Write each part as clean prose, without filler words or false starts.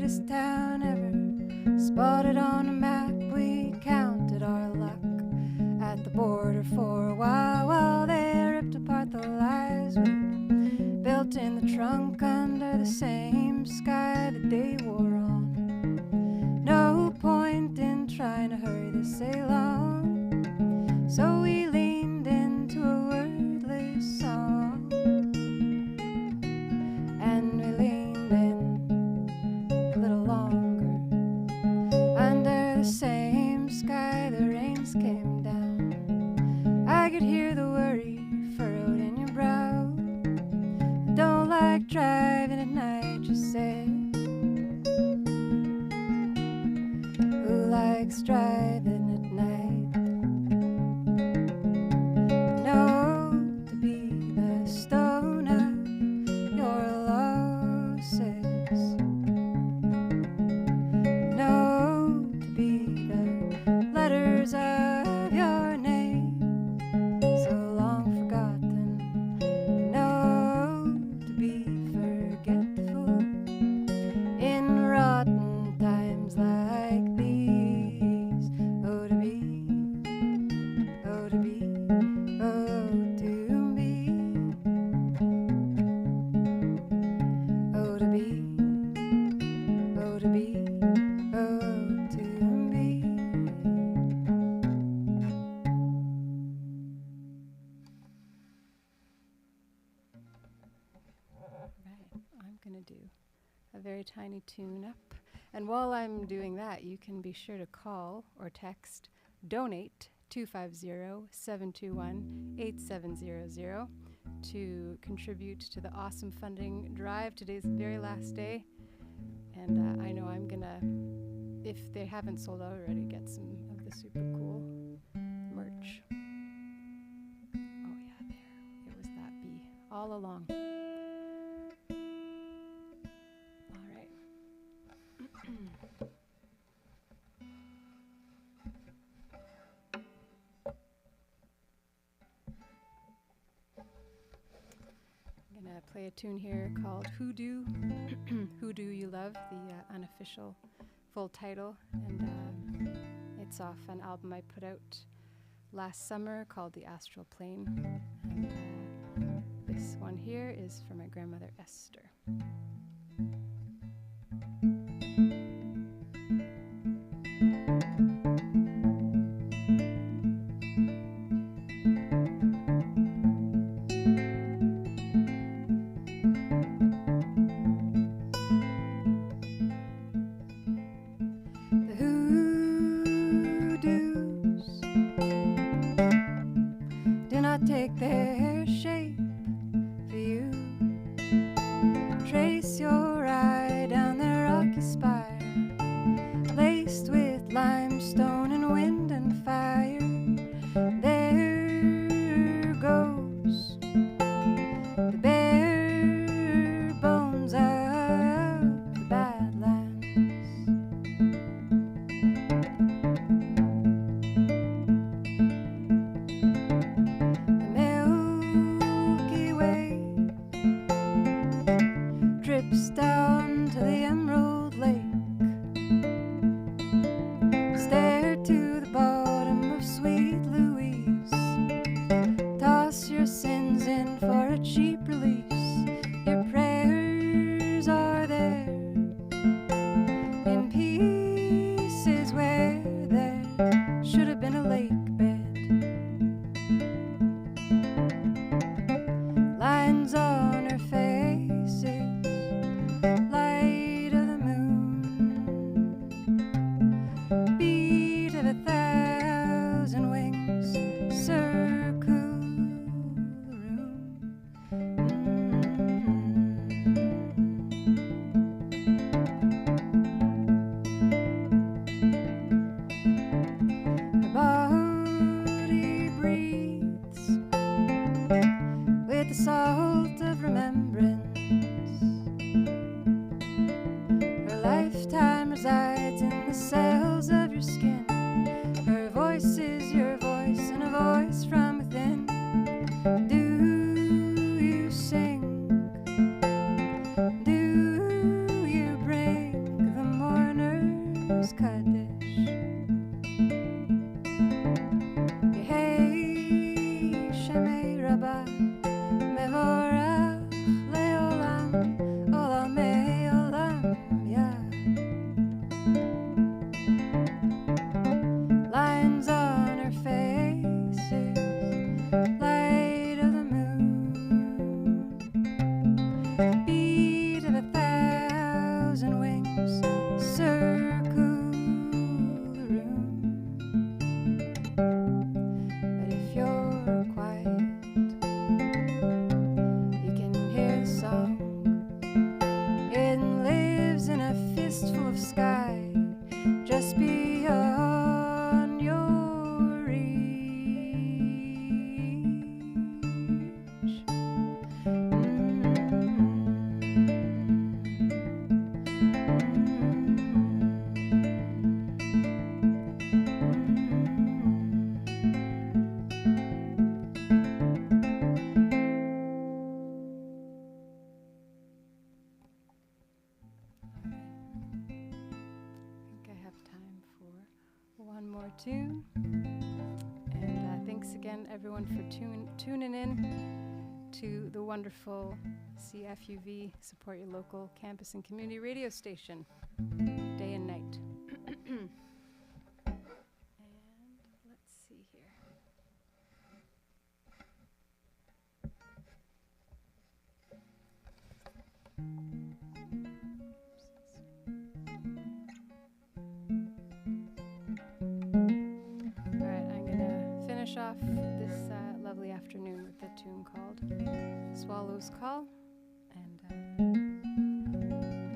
greatest town ever. Spotted on a map, we counted our luck at the border for a while they ripped apart the lies we built in the trunk under the same sky that they wore on. No point in trying to hurry this along, so we leaned into a wordless song, and we leaned in a little longer. Under the same sky the rains came down. I could hear the worry furrowed in your brow. I don't like driving at night, you said. Who likes driving at night? No, to be the stone of your losses. No, to be the letters of your name, so long forgotten. No, to be forgetful in rotten times like these. Oh, to be, oh, to be, oh, to be, oh, to be, oh, to be, oh, to be. Right, I'm gonna do a very tiny tune up. And while I'm doing that, you can be sure to call or text donate 250-721-8700 to contribute to the awesome funding drive. Today's the very last day, and I know I'm gonna, if they haven't sold out already, get some of the super cool merch. Oh yeah, there, it was that bee all along. All right. I'm gonna play a tune here called Hoodoo. Who Do You Love, the unofficial full title, and it's off an album I put out last summer called The Astral Plane. And this one here is for my grandmother Esther. The hoodoos do not take their shape for you. Trace your eye down the rocky spire, laced with limestone and wind and fire. There goes the bare bones of the Badlands. The Milky Way drips down to the Emerald Lake. Stare to the bottom of Sweet Louise. Toss your sins in for a cheap release. Your prayers are there in pieces where there should have been a lake bed. Lines on her faces, light of the moon, beat of 1,000 wings, circle the room. Her body breathes with the salt of remembrance. Her lifetime resides in the cells of your skin. Her voice is your voice, and a voice from within. Do you sing? Do you bring the tune. And thanks again, everyone, for tuning in to the wonderful CFUV, Support Your Local Campus and Community Radio Station, day and night. And let's see here. All right, I'm going to finish off this lovely afternoon with a tune called Swallow's Call, and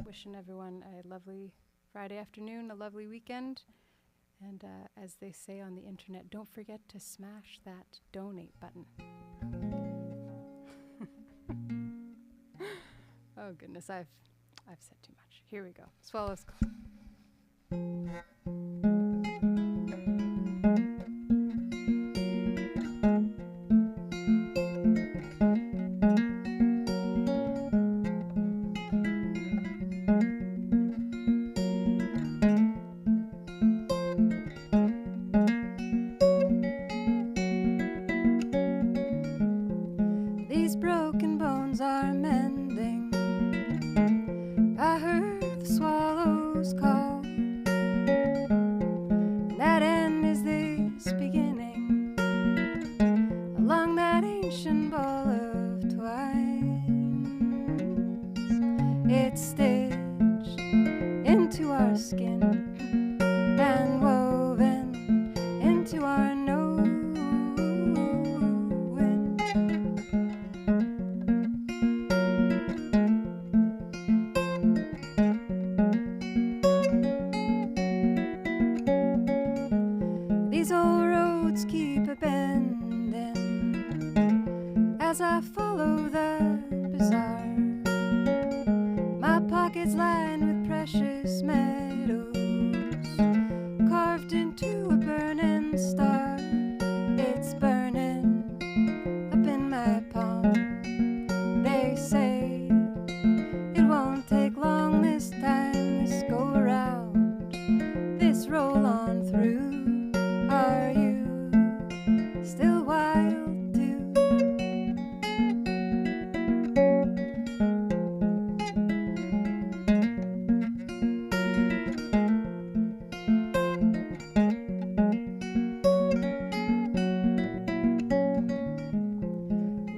wishing everyone a lovely Friday afternoon, a lovely weekend, and as they say on the internet, don't forget to smash that donate button. Oh goodness, I've said too much. Here we go. Swallow's Call. These broken bones are mending. I heard the swallows call. That end is this beginning. Along that ancient ball of twine, it's stitched into our skin and woven into our knowing. These old roads keep a bending as I follow the bazaar. My pockets lined with precious metals, carved into a burning star. It's burning up in my palm. They say it won't take long this time, this go around, this roll on through. Are you still wild too?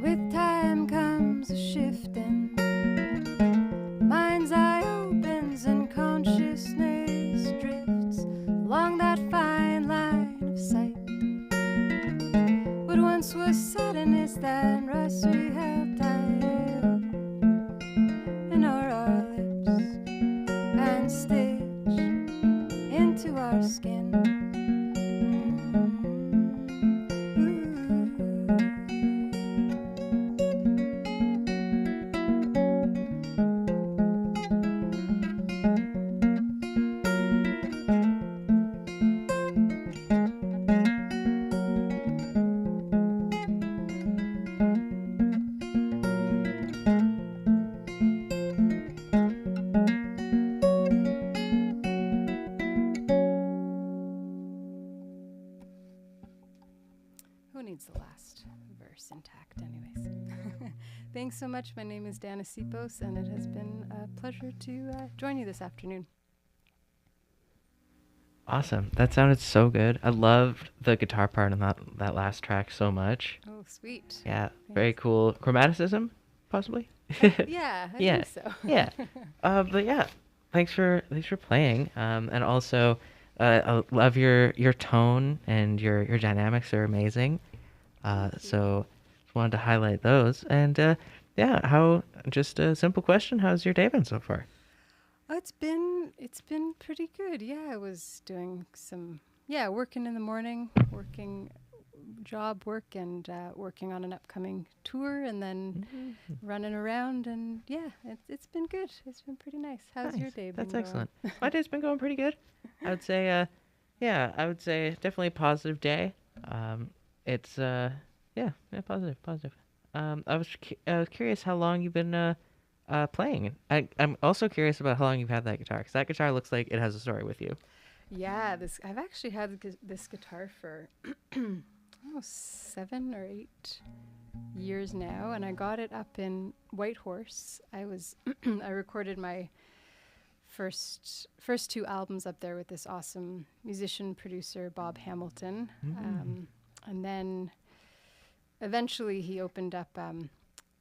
With time comes a shifting, mind's eye opens and consciousness drifts along that fine line of sight. What once was suddenness that rust we held tight and our lips and stitched into our skin. Who needs the last verse intact anyways? Thanks so much. My name is Dana Sipos, and it has been a pleasure to join you this afternoon. Awesome. That sounded so good. I loved the guitar part on that last track so much. Oh, sweet. Yeah, Thanks. very cool. Chromaticism, possibly? Yeah, I Yeah, think so. yeah. But yeah, thanks for playing. And also, I love your tone and your dynamics are amazing. So just wanted to highlight those. And yeah, how? Just a simple question: how's your day been so far? Oh, it's been pretty good. Yeah, I was doing some working in the morning, working job work, and working on an upcoming tour, and then running around, and yeah, it's been good. It's been pretty nice. How's your Nice. day been That's going? excellent. My day's been going pretty good. I would say, I would say definitely a positive day. It's positive. I was curious how long you've been playing. I'm also curious about how long you've had that guitar, because that guitar looks like it has a story with you. Yeah, this I've actually had this guitar for almost 7 or 8 years now, and I got it up in Whitehorse. I was I recorded my first two albums up there with this awesome musician producer Bob Hamilton, and then eventually he opened up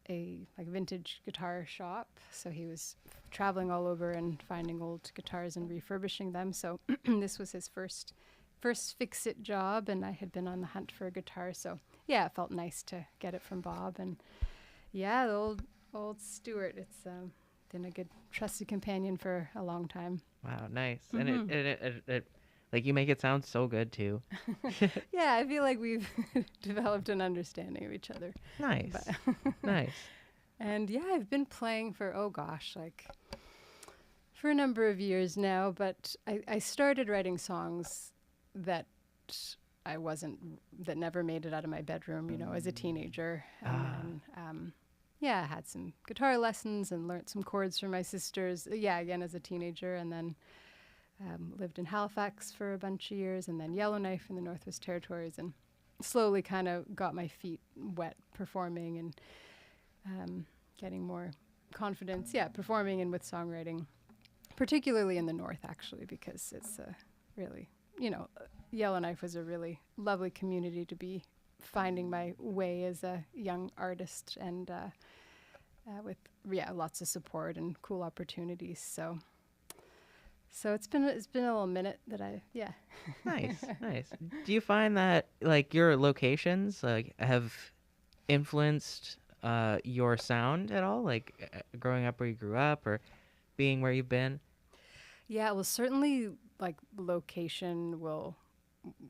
a like vintage guitar shop. So he was traveling all over and finding old guitars and refurbishing them. So this was his first fix-it job, and I had been on the hunt for a guitar. So yeah, it felt nice to get it from Bob. And yeah, the old Stuart. It's been a good trusted companion for a long time. Wow, nice. And it like you make it sound so good too. Yeah, I feel like we've developed an understanding of each other. Nice. Nice. And yeah, I've been playing for, like for a number of years now, but I started writing songs that that never made it out of my bedroom, as a teenager. And then, I had some guitar lessons and learned some chords from my sisters. Yeah, again, as a teenager. And then lived in Halifax for a bunch of years, and then Yellowknife in the Northwest Territories, and slowly kind of got my feet wet performing and getting more confidence. Yeah, performing and with songwriting, particularly in the North, actually, because it's really, Yellowknife was a really lovely community to be finding my way as a young artist, and with lots of support and cool opportunities. So it's been a little minute that Nice. Do you find that like your locations like have influenced your sound at all? Like growing up where you grew up or being where you've been? Yeah, well, certainly like location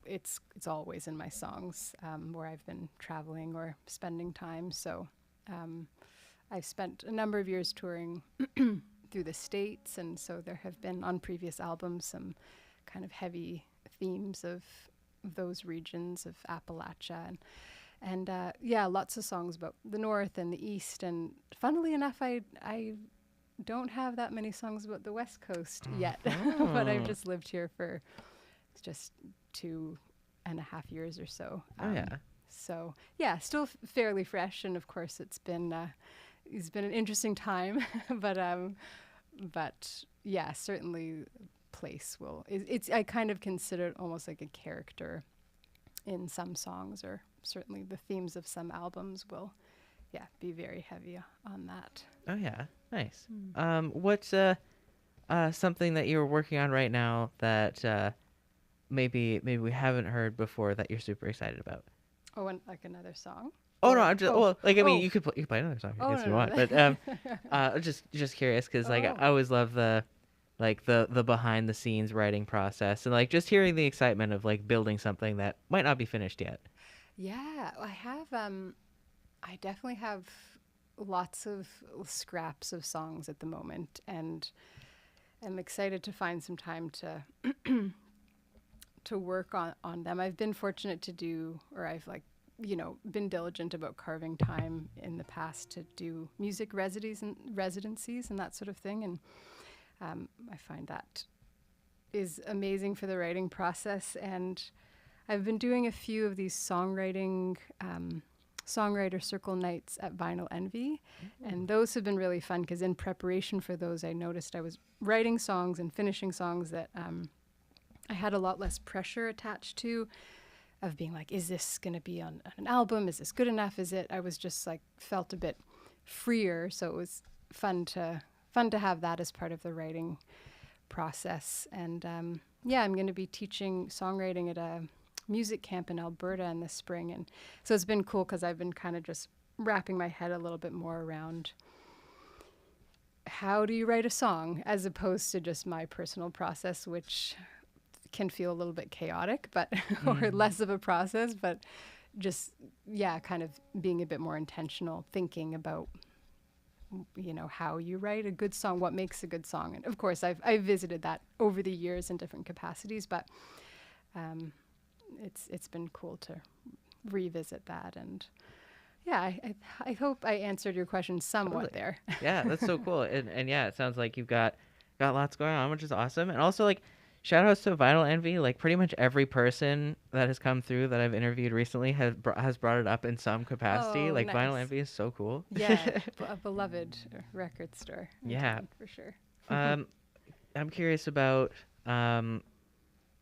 it's always in my songs where I've been traveling or spending time. So I've spent a number of years touring through the States, and so there have been on previous albums some kind of heavy themes of those regions of Appalachia, and lots of songs about the North and the East. And funnily enough, I don't have that many songs about the West Coast yet, but I've just lived here for just 2.5 years or so. So yeah, still fairly fresh, and of course it's been an interesting time, but yeah, certainly place I kind of consider it almost like a character in some songs, or certainly the themes of some albums will be very heavy on that. Oh yeah, nice. What's something that you're working on right now that maybe we haven't heard before that you're super excited about? Oh, and like another song? Oh, no, I'm just, well, like, I mean, you could play another song if you want, but just curious, because, like, I always love the behind the scenes writing process, and, like, just hearing the excitement of, like, building something that might not be finished yet. Yeah, I have, I definitely have lots of scraps of songs at the moment, and I'm excited to find some time to work on them. I've been fortunate to do, or I've, like, been diligent about carving time in the past to do music residencies and that sort of thing. And I find that is amazing for the writing process. And I've been doing a few of these songwriter circle nights at Vinyl Envy. And those have been really fun because in preparation for those, I noticed I was writing songs and finishing songs that I had a lot less pressure attached to, of being like, is this going to be on an album? Is this good enough? Is it? I was just like, felt a bit freer. So it was fun to have that as part of the writing process. And I'm going to be teaching songwriting at a music camp in Alberta in the spring. And so it's been cool because I've been kind of just wrapping my head a little bit more around how do you write a song as opposed to just my personal process, which can feel a little bit chaotic, but or less of a process, but just kind of being a bit more intentional, thinking about how you write a good song, what makes a good song. And of course I've visited that over the years in different capacities, but it's been cool to revisit that. And I hope I answered your question somewhat there. Yeah, that's so cool. And yeah, it sounds like you've got lots going on, which is awesome. And also, like, shout outs to Vinyl Envy. Like pretty much every person that has come through that I've interviewed recently has brought it up in some capacity. Oh, Like Vinyl nice. Envy is so cool. Yeah, a beloved record store in Yeah. town for sure. Um, I'm curious about um,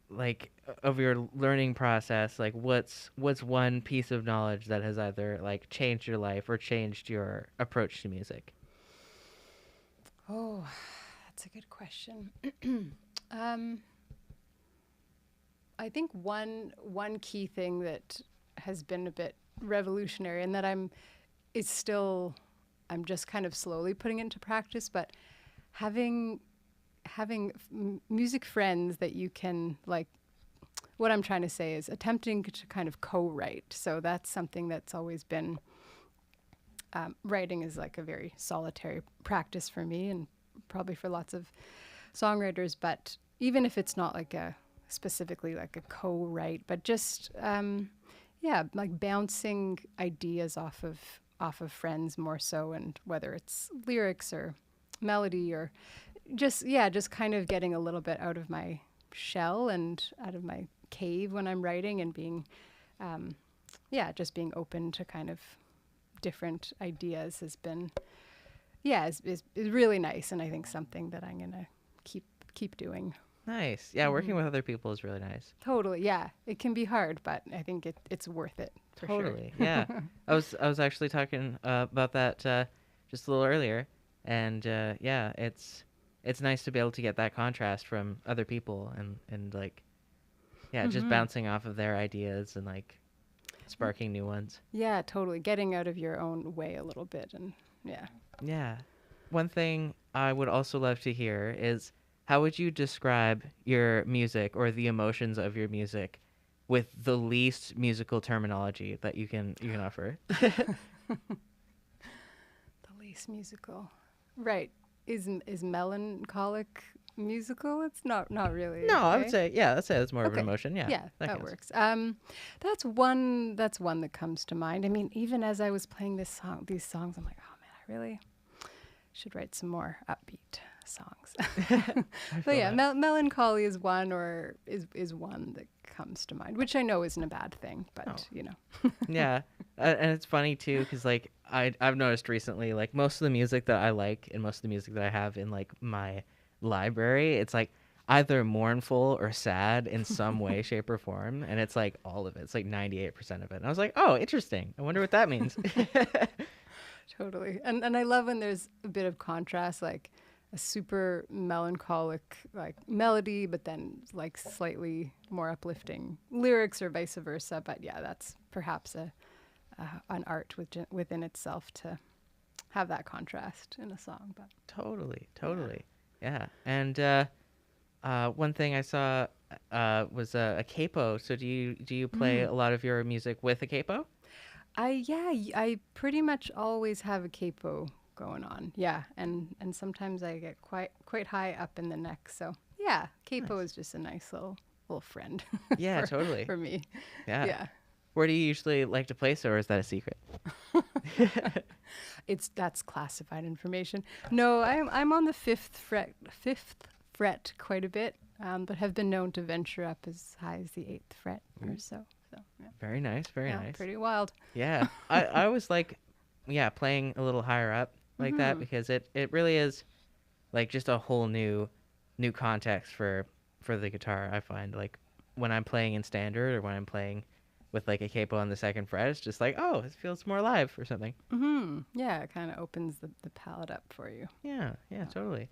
like of your learning process. Like what's one piece of knowledge that has either like changed your life or changed your approach to music? Oh, that's a good question. um, I think one key thing that has been a bit revolutionary, and that it's still, I'm just kind of slowly putting into practice, but having music friends that you can like. What I'm trying to say is attempting to kind of co-write. So that's something that's always been. Writing is like a very solitary practice for me, and probably for lots of songwriters. But even if it's not like a specifically like a co-write, but just like bouncing ideas off of friends more so, and whether it's lyrics or melody or just kind of getting a little bit out of my shell and out of my cave when I'm writing, and being just being open to kind of different ideas has been is really nice, and I think something that I'm gonna keep doing. Nice. Yeah, working with other people is really nice. Totally, yeah. It can be hard, but I think it's worth it for Totally. sure. Yeah. I was actually talking about that just a little earlier, and yeah, it's nice to be able to get that contrast from other people, and like yeah, just bouncing off of their ideas and like sparking new ones. Yeah, totally. Getting out of your own way a little bit, and yeah. Yeah. One thing I would also love to hear is how would you describe your music or the emotions of your music with the least musical terminology that you can offer? The least musical. Right. Is melancholic musical? It's not really. No, I would okay? say yeah, I'd say that's more of an Okay. emotion. Yeah. Yeah, that counts. works. That's one that comes to mind. I mean, even as I was playing these songs, I'm like, oh man, I really should write some more upbeat songs. I But feel yeah, that. melancholy is one, or is one that comes to mind, which I know isn't a bad thing, but Oh. Yeah, and it's funny too because like I've noticed recently like most of the music that I like and most of the music that I have in like my library, it's like either mournful or sad in some way, shape, or form, and it's like all of it. It's like 98% of it. And I was like, oh, interesting. I wonder what that means. Totally. And I love when there's a bit of contrast, like a super melancholic like melody, but then like slightly more uplifting lyrics, or vice versa. But yeah, that's perhaps an art within itself to have that contrast in a song. But Totally, totally. Yeah. And one thing I saw was a capo. So do you play a lot of your music with a capo? I pretty much always have a capo going on. Yeah, and sometimes I get quite high up in the neck. So yeah, capo Nice. is just a nice little friend Yeah, for totally. for me. Yeah. Yeah. Where do you usually like to place it, or is that a secret? That's classified information. No, I'm on the fifth fret quite a bit, but have been known to venture up as high as the eighth fret or so. So yeah, Very nice, very nice. pretty wild. Yeah, I was like, yeah, playing a little higher up like that because it really is like just a whole new context for the guitar. I find like when I'm playing in standard or when I'm playing with like a capo on the second fret, it's just like, oh, it feels more live or something. Yeah, it kind of opens the palette up for you. Yeah, yeah, totally.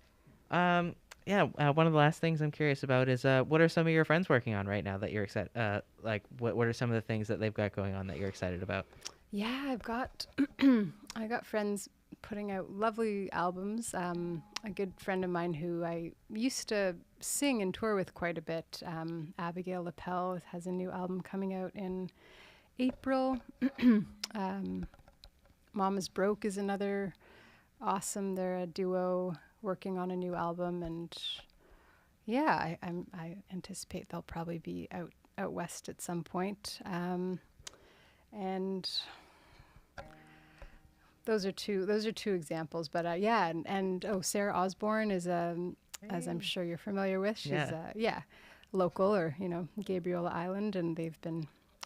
Yeah, one of the last things I'm curious about is what are some of your friends working on right now that you're excited? Like, what are some of the things that they've got going on that you're excited about? Yeah, I've got I got friends putting out lovely albums. A good friend of mine who I used to sing and tour with quite a bit, Abigail Lapel, has a new album coming out in April. Mama's Broke is another awesome. They're a duo working on a new album, and yeah, I anticipate they'll probably be out west at some point. And those are two examples. But yeah, and Sarah Osborne is as I'm Hey. sure you're familiar with. She's, Yeah. local, or, Gabriola Island, and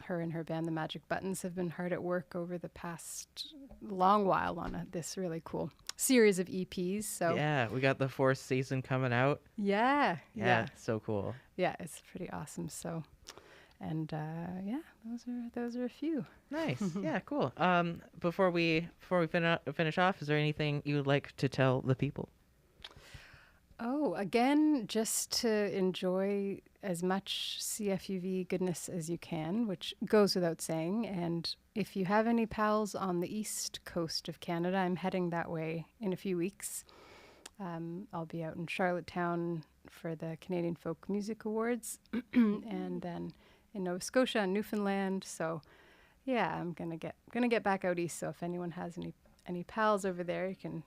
her and her band, the Magic Buttons, have been hard at work over the past long while on this really cool series of EPs. So Yeah, we got the fourth season coming out. yeah, Yeah, so cool. yeah, it's pretty awesome. So, and yeah, those are a few. Nice. Yeah, cool. Before we finish off, is there anything you would like to tell the people? Oh, again, just to enjoy as much CFUV goodness as you can, which goes without saying. And if you have any pals on the east coast of Canada, I'm heading that way in a few weeks. I'll be out in Charlottetown for the Canadian Folk Music Awards, and then in Nova Scotia and Newfoundland. So, yeah, I'm gonna get back out east. So if anyone has any pals over there, you can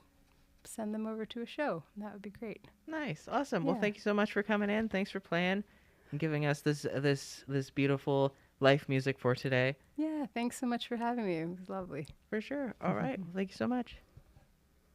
send them over to a show. That would be great. Nice. Awesome. Well, Yeah. thank you so much for coming in. Thanks for playing and giving us this beautiful life music for today. Yeah, thanks so much for having me. It was lovely. For sure. All right. Well, thank you so much.